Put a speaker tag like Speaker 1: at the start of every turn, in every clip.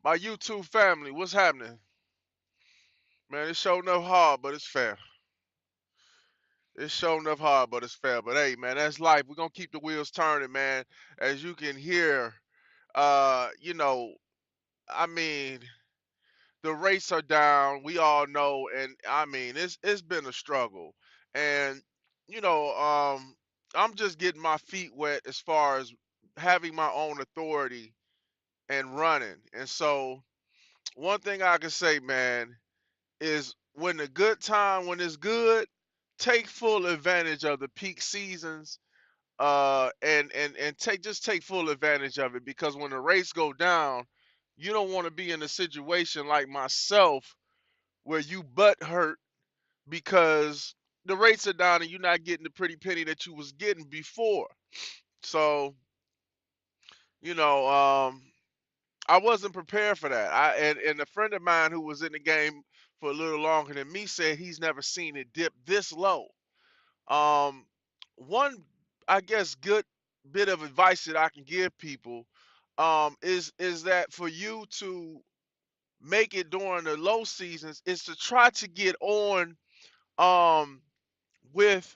Speaker 1: My YouTube family, what's happening? Man, it's sure enough hard, but it's fair. It's sure enough hard, but it's fair. But hey, man, that's life. We're gonna keep the wheels turning, man. As you can hear, you know, I mean, the rates are down. We all know, and I mean, it's been a struggle. And you know, I'm just getting my feet wet as far as having my own authority and running. And so, one thing I can say, man, is when it's good, take full advantage of the peak seasons, and take full advantage of it, because when the rates go down, you don't want to be in a situation like myself where you butt hurt because the rates are down and you're not getting the pretty penny that you was getting before. So, you know, I wasn't prepared for that. And a friend of mine who was in the game for a little longer than me said he's never seen it dip this low. Um, one, I guess, good bit of advice that I can give people, is that for you to make it during the low seasons is to try to get on, um, with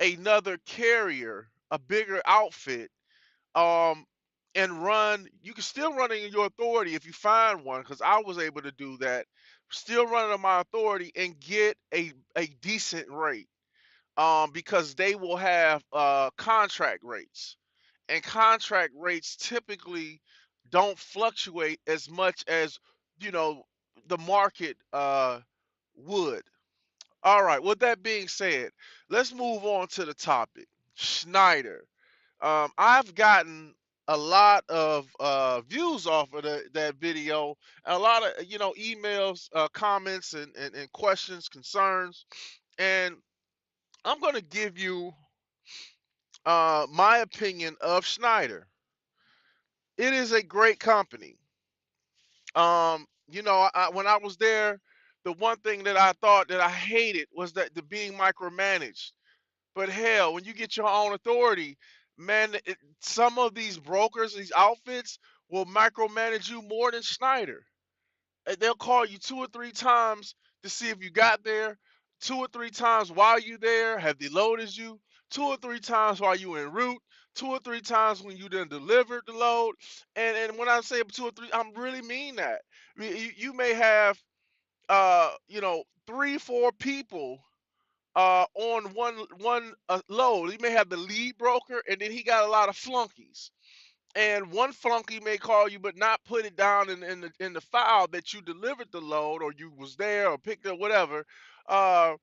Speaker 1: another carrier, a bigger outfit, um, and run. You can still run in your authority if you find one, because I was able to do that. Still running on my authority and get a decent rate, because they will have contract rates, and contract rates typically don't fluctuate as much as you know the market would. All right. With that being said, let's move on to the topic. Schneider. I've gotten a lot of views off of that video, and a lot of emails, comments, and questions, concerns, and I'm going to give you my opinion of Schneider. It is a great company. When I was there, the one thing that I thought that I hated was that the being micromanaged. But hell, when you get your own authority, man, some of these brokers, these outfits will micromanage you more than Schneider. They'll call you 2 or 3 times to see if you got there, 2 or 3 times while you there, have they loaded you, 2 or 3 times while you en route, 2 or 3 times when you done delivered the load. And when I say 2 or 3, I'm really mean that. You may have 3, 4 people on one load. He may have the lead broker, and then he got a lot of flunkies. And one flunky may call you, but not put it down in the file that you delivered the load, or you was there, or picked up, whatever. Uh,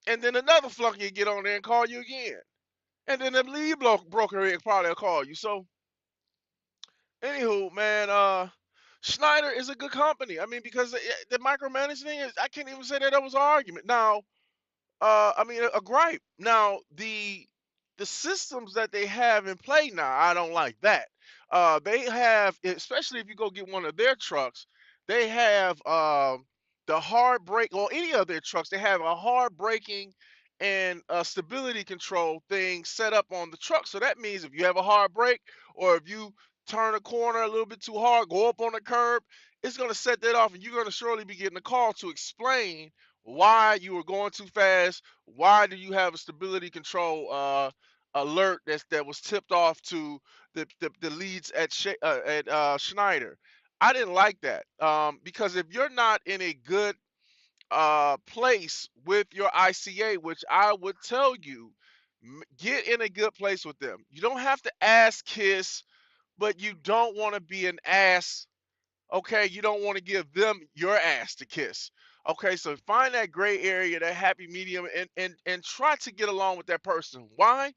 Speaker 1: and then another flunky will get on there and call you again. And then the lead broker probably will call you. So, anywho, man, Schneider is a good company. I mean, because the micromanaging thing is, I can't even say that was an argument. Now, I mean, a gripe. Now, the systems that they have in play now, I don't like that. They have, especially if you go get one of their trucks, they have the hard brake, or any of their trucks, they have a hard braking and stability control thing set up on the truck. So that means if you have a hard brake, or if you turn a corner a little bit too hard, go up on the curb, it's going to set that off, and you're going to surely be getting a call to explain why you were going too fast. Why do you have a stability control alert that was tipped off to the leads at Schneider? I didn't like that, because if you're not in a good place with your ICA, which I would tell you, get in a good place with them. You don't have to ass kiss, but you don't want to be an ass. Okay, you don't want to give them your ass to kiss. Okay, so find that gray area, that happy medium, and try to get along with that person. Why?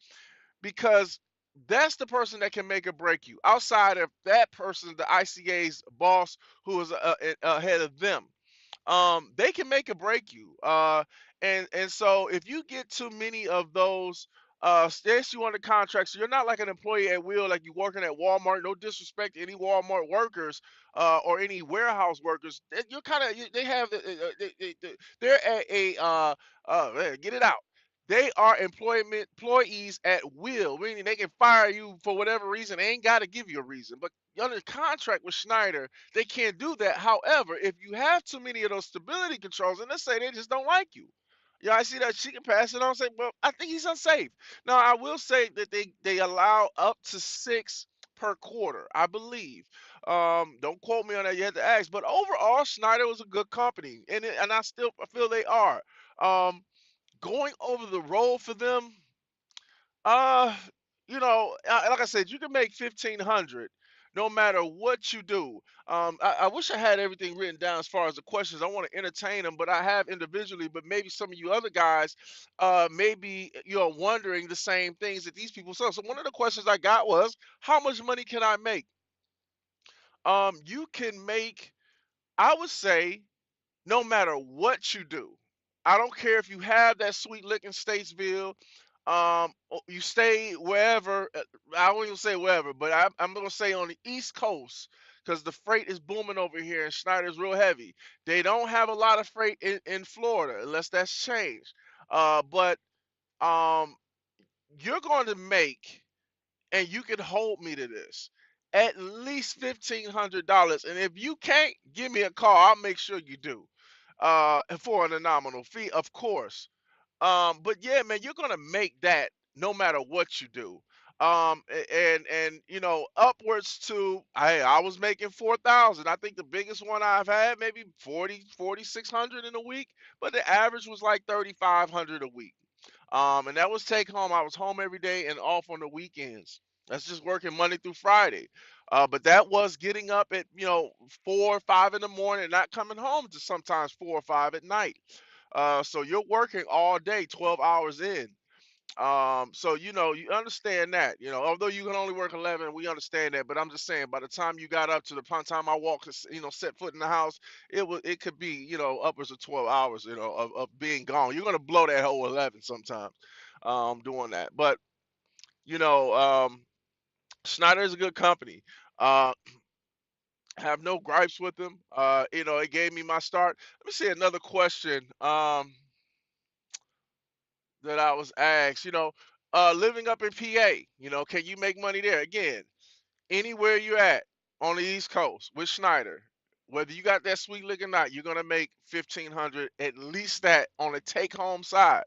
Speaker 1: Because that's the person that can make or break you. Outside of that person, the ICA's boss, who is ahead of them, they can make or break you. And so if you get too many of those, states you under contract, so you're not like an employee at will, like you working at Walmart. No disrespect to any Walmart workers, or any warehouse workers. You're kind of, they have they're at a get it out. They are employees at will, meaning they can fire you for whatever reason. They ain't got to give you a reason. But under contract with Schneider, they can't do that. However, if you have too many of those stability controls, and let's say they just don't like you, yeah, I see that she can pass it on. Say, well, I think he's unsafe. Now, I will say that they allow up to 6 per quarter, I believe. Don't quote me on that. You had to ask, but overall, Schneider was a good company, and I still feel they are. Um, Going over the road for them, uh, like I said, you can make 1,500 no matter what you do. I wish I had everything written down as far as the questions. I want to entertain them, but I have individually. But maybe some of you other guys, maybe you're wondering the same things that these people saw. So one of the questions I got was, how much money can I make? You can make, I would say, no matter what you do. I don't care if you have that sweet licking Statesville, you stay wherever. I won't even say wherever, but I'm gonna say on the East Coast because the freight is booming over here and Schneider's real heavy. They don't have a lot of freight in Florida unless that's changed. But um, you're going to make, and you can hold me to this, at least $1,500. And if you can't, give me a call. I'll make sure you do. For a nominal fee, of course. But yeah, man, you're gonna make that no matter what you do. And upwards to, I was making 4,000. I think the biggest one I've had maybe 4,600 in a week, but the average was like 3,500 a week. And that was take home. I was home every day and off on the weekends. That's just working Monday through Friday. But that was getting up at 4 or 5 in the morning, not coming home to sometimes 4 or 5 at night. So you're working all day, 12 hours in. So you understand that. Although you can only work 11, we understand that. But I'm just saying, by the time you got up to the time I walked, set foot in the house, it could be upwards of 12 hours, of being gone. You're gonna blow that whole 11 sometimes, doing that. But you know, um, Schneider is a good company. Uh, have no gripes with them. It gave me my start. Let me see another question. That I was asked, living up in PA, can you make money there? Again, anywhere you're at on the East Coast with Schneider, whether you got that sweet lick or not, you're gonna make 1,500, at least that on the take home side.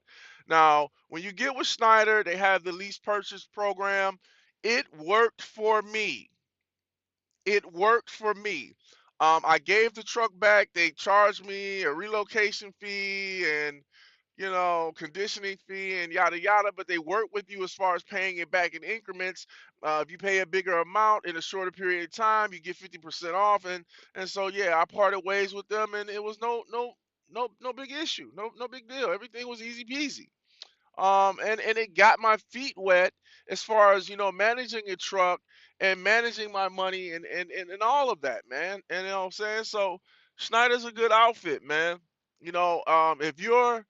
Speaker 1: Now, when you get with Schneider, they have the lease purchase program. It worked for me. It worked for me. I gave the truck back. They charged me a relocation fee and conditioning fee and yada yada, but they work with you as far as paying it back in increments. If you pay a bigger amount in a shorter period of time, you get 50% off, and so yeah, I parted ways with them, and it was no big issue, no big deal. Everything was easy peasy. And it got my feet wet as far as managing a truck and managing my money and all of that, man. And you know what I'm saying? So Schneider's a good outfit, man. If you're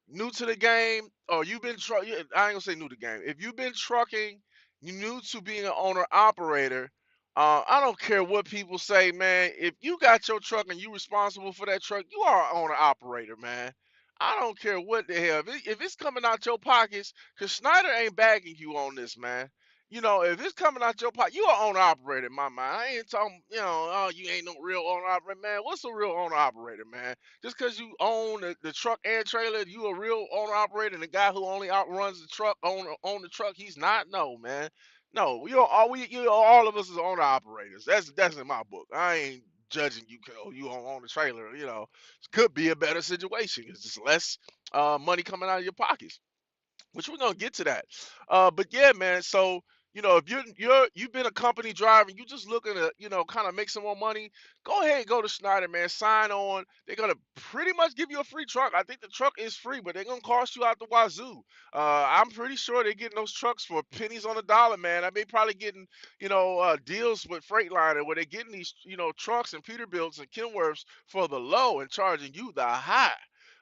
Speaker 1: new to the game, or you've been I ain't gonna say new to the game. If you've been trucking, you new to being an owner operator. I don't care what people say, man. If you got your truck and you responsible for that truck, you are an owner operator, man. I don't care what the hell. If it's coming out your pockets, cause Schneider ain't bagging you on this, man. If it's coming out your pocket, you are owner operator in my mind. I ain't talking, oh, you ain't no real owner operator, man. What's a real owner operator, man? Just because you own the truck and trailer, you a real owner operator, and the guy who only outruns the truck own the truck, he's not. No, man. No, all of us is owner operators. That's in my book. I ain't judging you 'cause you own the trailer. Could be a better situation. It's just less money coming out of your pockets, which we're gonna get to that. But yeah, man. So if you've been a company driver, and you just looking to kind of make some more money, go ahead and go to Schneider, man. Sign on. They're gonna pretty much give you a free truck. I think the truck is free, but they're gonna cost you out the wazoo. I'm pretty sure they're getting those trucks for pennies on the dollar, man. I may probably getting deals with Freightliner where they're getting these trucks and Peterbilts and Kenworths for the low and charging you the high.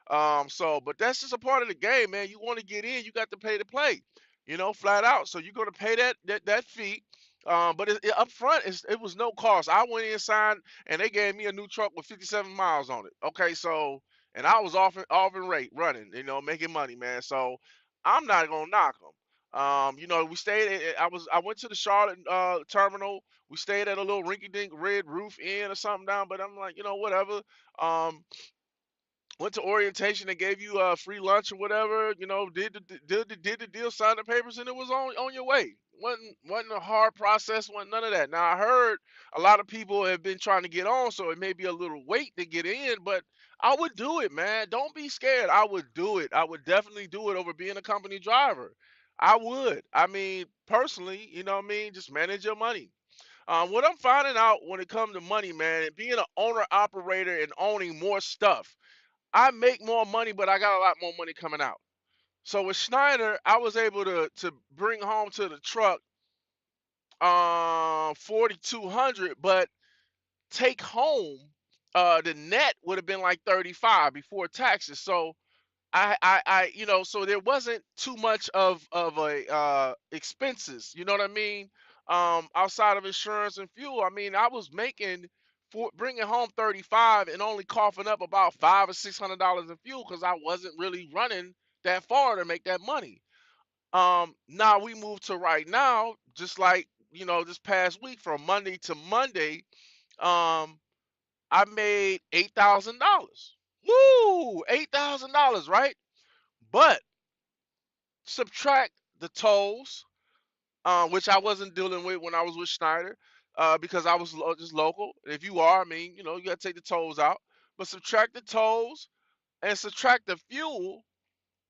Speaker 1: But that's just a part of the game, man. You want to get in, you got to pay to play, flat out. So you're gonna pay that fee. But up front, it was no cost. I went inside and they gave me a new truck with 57 miles on it. Okay, so and I was off in rate running, making money, man. So I'm not gonna knock them. We stayed. I went to the Charlotte terminal. We stayed at a little rinky-dink red roof inn or something down. But I'm like, whatever. Um, Went to orientation. They gave you free lunch or whatever. Did the deal, signed the papers, and it was on your way. Wasn't a hard process. Wasn't none of that. Now I heard a lot of people have been trying to get on, so it may be a little wait to get in, but I would do it, man. Don't be scared. I would do it. I would definitely do it over being a company driver. I would. I mean, personally, what I mean, just manage your money. What I'm finding out when it comes to money, man, being an owner operator and owning more stuff. I make more money, but I got a lot more money coming out. So with Schneider, I was able to bring home to the truck 4,200, but take home the net would have been like 35 before taxes. So so there wasn't too much of a expenses. You know what I mean? Outside of insurance and fuel, I mean, I was making for bringing home 35 and only coughing up about $500 or $600 in fuel because I wasn't really running that far to make that money. Now we move to right now, just like this past week from Monday to Monday, um, I made $8,000. Woo, $8,000, right? But subtract the tolls, which I wasn't dealing with when I was with Schneider, because I was just local. If you are, I mean, you got to take the tolls out. But subtract the tolls and subtract the fuel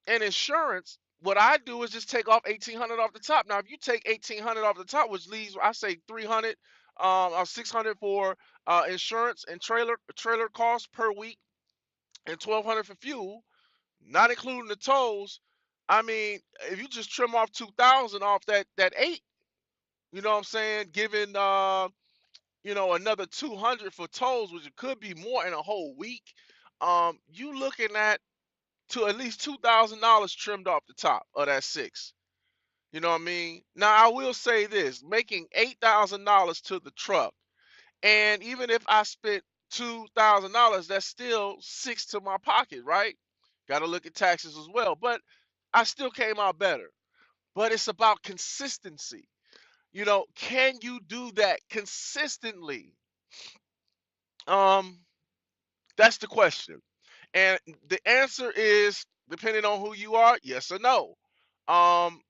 Speaker 1: and insurance. What I do is just take off 1,800 off the top. Now, if you take 1,800 off the top, which leaves, I say 300, or 600 for insurance and trailer costs per week, and 1,200 for fuel, not including the tolls. I mean, if you just trim off 2,000 off that eight, you know what I'm saying, giving another 200 for tolls, which it could be more in a whole week. You looking at to at least $2,000 trimmed off the top of that six. You know what I mean? Now I will say this: making $8,000 to the truck, and even if I spent $2,000, that's still six to my pocket, right? Got to look at taxes as well, but I still came out better. But it's about consistency. Can you do that consistently? Um, that's the question. And the answer is depending on who you are, yes or no. Um,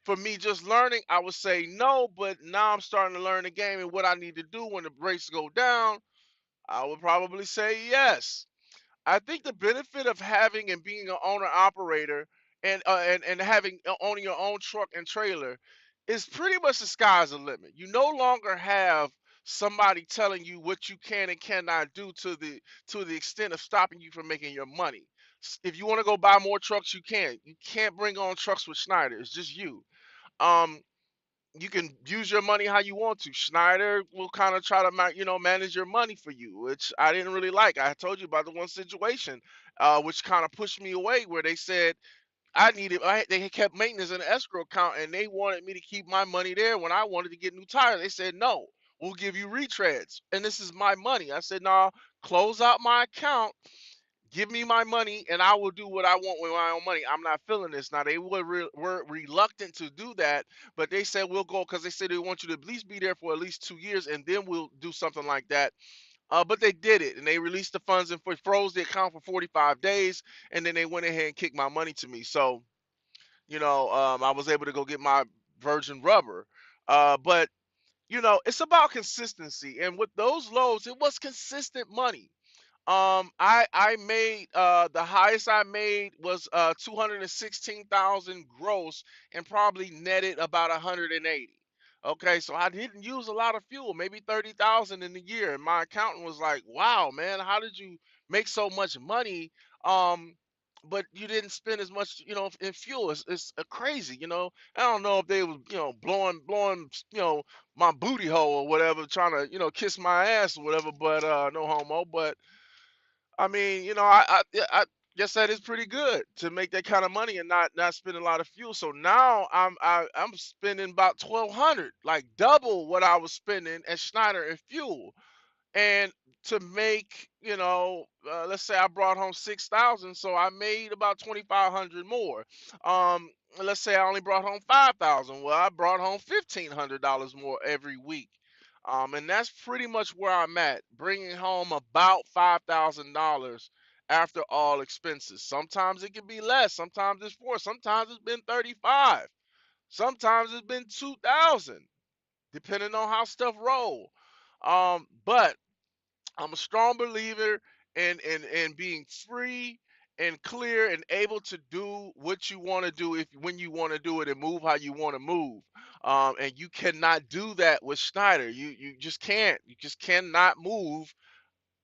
Speaker 1: for me just learning, I would say no, but now I'm starting to learn the game and what I need to do when the brakes go down, I would probably say yes. I think the benefit of having and being an owner operator and having owning your own truck and trailer is pretty much the sky's the limit. You no longer have somebody telling you what you can and cannot do to the extent of stopping you from making your money. If you want to go buy more trucks, you can. You can't bring on trucks with Schneider. It's just you. Um, you can use your money how you want to. Schneider will kind of try to manage your money for you, which I didn't really like. I told you about the one situation, which kind of pushed me away, where they said they kept maintenance in the escrow account, and they wanted me to keep my money there when I wanted to get new tires. They said no, we'll give you retreads, and this is my money. I said no, close out my account, give me my money, and I will do what I want with my own money. I'm not feeling this. Now, they were reluctant to do that, but they said we'll go because they said they want you to at least be there for at least 2 years, and then we'll do something like that. But they did it, and they released the funds and froze the account for 45 days, and then they went ahead and kicked my money to me. So, I was able to go get my virgin rubber. But it's about consistency, and with those lows, it was consistent money. I made the highest I made was 216,000 gross and probably netted about 180. Okay, so I didn't use a lot of fuel, maybe 30,000 in the year. And my accountant was like, "Wow, man, how did you make so much money? Um, but you didn't spend as much, in fuel. It's crazy, I don't know if they was, blowing, my booty hole or whatever, trying to, kiss my ass or whatever. But no homo. But I mean, I guess that is pretty good to make that kind of money and not spend a lot of fuel. So now I'm spending about 1,200, like double what I was spending at Schneider in fuel. And to make, let's say I brought home 6,000, so I made about 2,500 more. Um, let's say I only brought home 5,000. Well, I brought home $1,500 more every week. And that's pretty much where I'm at, bringing home about $5,000 after all expenses. Sometimes it can be less, sometimes it's 4, sometimes it's been 35, sometimes it's been 2,000, depending on how stuff roll. But I'm a strong believer in being free and clear and able to do what you want to do if when you want to do it and move how you want to move. And you cannot do that with Schneider. You just can't. You just cannot move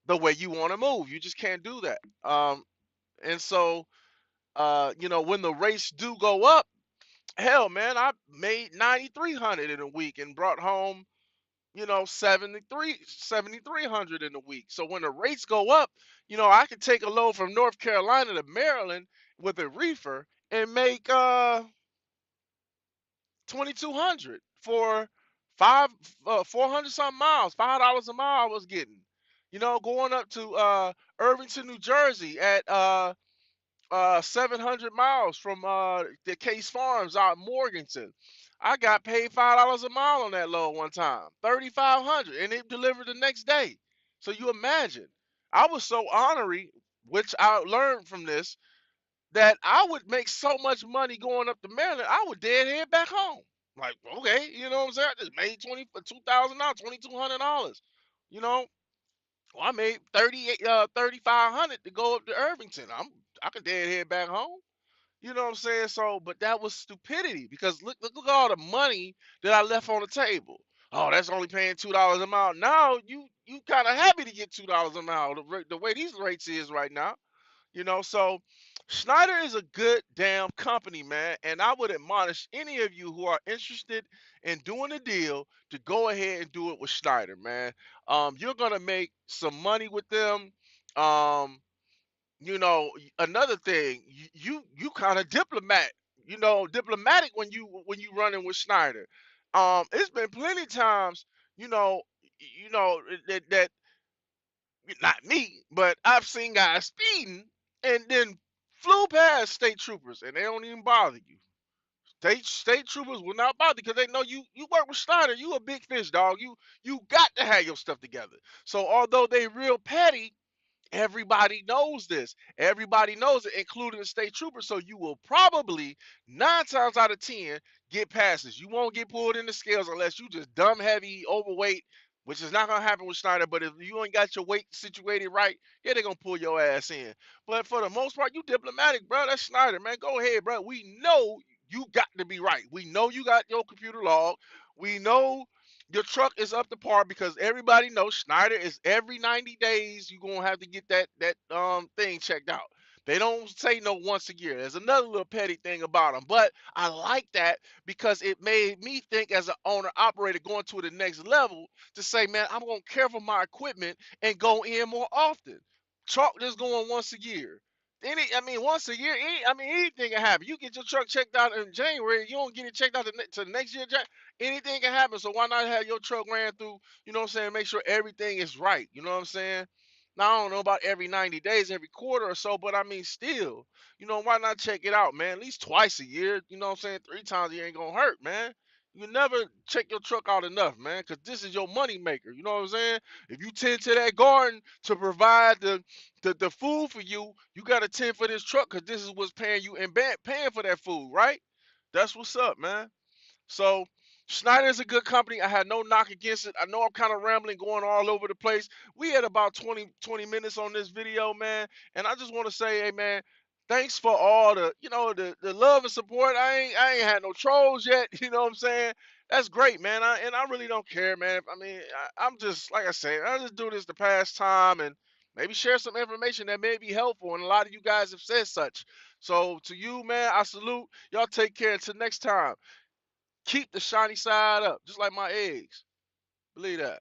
Speaker 1: the way you want to move. You just can't do that. And so when the rates do go up, hell man, I made 9,300 in a week and brought home 7,300 in a week. So when the rates go up, I can take a load from North Carolina to Maryland with a reefer and make 2,200 for 400 something miles, $5 a mile I was getting. Going up to Irvington, New Jersey at 700 miles from the Case Farms out in Morganton. I got paid $5 a mile on that load one time, 3,500, and it delivered the next day. So you imagine, I was so ornery, which I learned from this, that I would make so much money going up to Maryland, I would dead head back home. Like, okay, you know what I'm saying? I just made $2,000, $2,200. You know, well, I made 3,500 to go up to Irvington. I could dead head back home. You know what I'm saying? So, but that was stupidity because look at all the money that I left on the table. Oh, that's only paying $2 a mile. Now you kind of happy to get $2 a mile the way these rates is right now. So Schneider is a good damn company, man, and I would admonish any of you who are interested in doing a deal to go ahead and do it with Schneider, man. You're gonna make some money with them. Um, Another thing, you kind of diplomatic when you running with Schneider. It's been plenty times, you know, that not me, but I've seen guys speeding and then flew past state troopers and they don't even bother you. State troopers will not bother because they know you work with Schneider. You a big fish, dog. You got to have your stuff together. So although they real petty, everybody knows this. Everybody knows it, including the state trooper. So you will probably 9 times out of 10 get passes. You won't get pulled in the scales unless you just dumb heavy, overweight, which is not gonna happen with Schneider. But if you ain't got your weight situated right, yeah, they're gonna pull your ass in. But for the most part, you diplomatic, bro. That's Schneider, man. Go ahead, bro. We know you got to be right. We know you got your computer log. We know your truck is up to par because everybody knows Schneider is every 90 days you're gonna have to get that thing checked out. They don't say no once a year. There's another little petty thing about them, but I like that because it made me think as an owner operator going to the next level to say, man, I'm gonna care for my equipment and go in more often. Truck just going once a year. Once a year, anything can happen. You get your truck checked out in January, you don't get it checked out to next year, anything can happen. So why not have your truck ran through, what I'm saying, make sure everything is right. You know what I'm saying? Now I don't know about every 90 days, every quarter or so, but I mean still, why not check it out, man? At least twice a year, you know what I'm saying? 3 times a year ain't gonna hurt, man. You never check your truck out enough, man, because this is your money maker. You know what I'm saying? If you tend to that garden to provide the food for you, you gotta tend for this truck because this is what's paying you and paying for that food, right? That's what's up, man. So Schneider is a good company. I had no knock against it. I know I'm kind of rambling, going all over the place. We had about 20 minutes on this video, man. And I just want to say, hey, man, thanks for all the love and support. I ain't had no trolls yet. You know what I'm saying? That's great, man. I really don't care, man. I'm just, like I said, I just do this to pass time and maybe share some information that may be helpful. And a lot of you guys have said such. So to you, man, I salute. Y'all take care. Until next time. Keep the shiny side up, just like my eggs. Believe that.